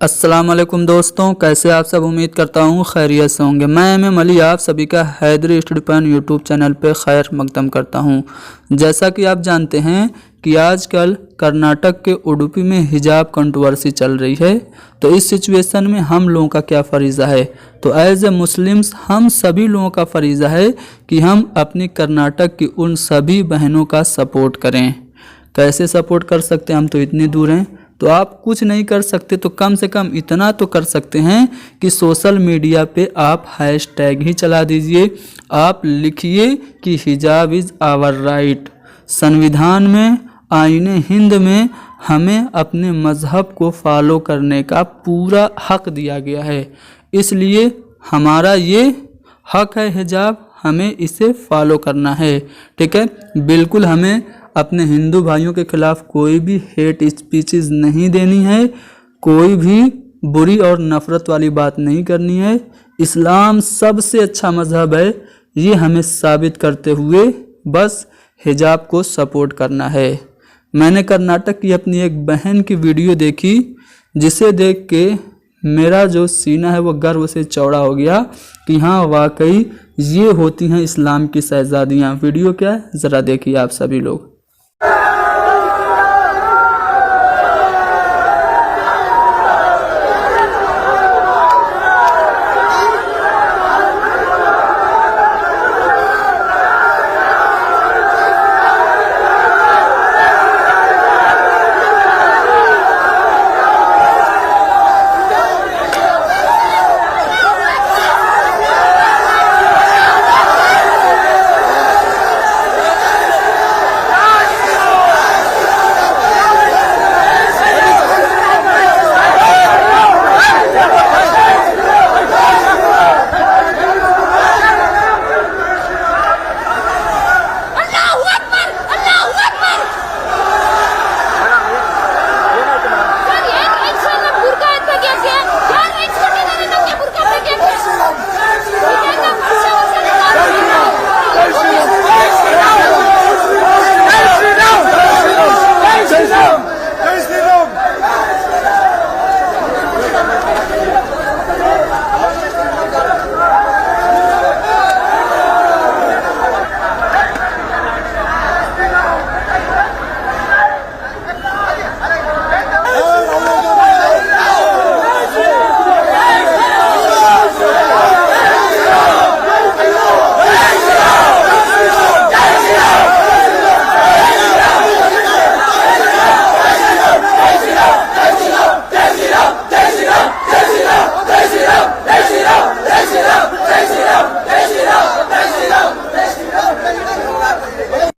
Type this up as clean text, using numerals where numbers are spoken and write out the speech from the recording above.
अस्सलाम वालेकुम दोस्तों, कैसे आप सब। उम्मीद करता हूँ खैरियत से होंगे। मैं एम अली आप सभी का Haidari study point YouTube channel पे खैर मकदम करता हूँ। जैसा कि आप जानते हैं कि आजकल कर्नाटक के उडुपी में हिजाब कंट्रोवर्सी चल रही है, तो इस सिचुएशन में हम लोगों का क्या फ़रीज़ा है। तो एज ए मुस्लिम्स हम सभी लोगों का फ़रीज़ा है कि हम अपनी कर्नाटक की उन सभी बहनों का सपोर्ट करें। कैसे सपोर्ट कर सकते हैं, हम तो इतनी दूर हैं। तो आप कुछ नहीं कर सकते तो कम से कम इतना तो कर सकते हैं कि सोशल मीडिया पे आप हैशटैग ही चला दीजिए। आप लिखिए कि हिजाब इज़ आवर राइट। संविधान में, आईने हिंद में हमें अपने मज़हब को फॉलो करने का पूरा हक दिया गया है, इसलिए हमारा ये हक है हिजाब, हमें इसे फॉलो करना है। ठीक है, बिल्कुल हमें अपने हिंदू भाइयों के खिलाफ कोई भी हेट स्पीचेस नहीं देनी है, कोई भी बुरी और नफ़रत वाली बात नहीं करनी है। इस्लाम सबसे अच्छा मज़हब है, ये हमें साबित करते हुए बस हिजाब को सपोर्ट करना है। मैंने कर्नाटक की अपनी एक बहन की वीडियो देखी, जिसे देख के मेरा जो सीना है वो गर्व से चौड़ा हो गया कि हाँ वाकई ये होती हैं इस्लाम की शहज़ादियाँ। वीडियो क्या है ज़रा देखिए आप सभी लोग।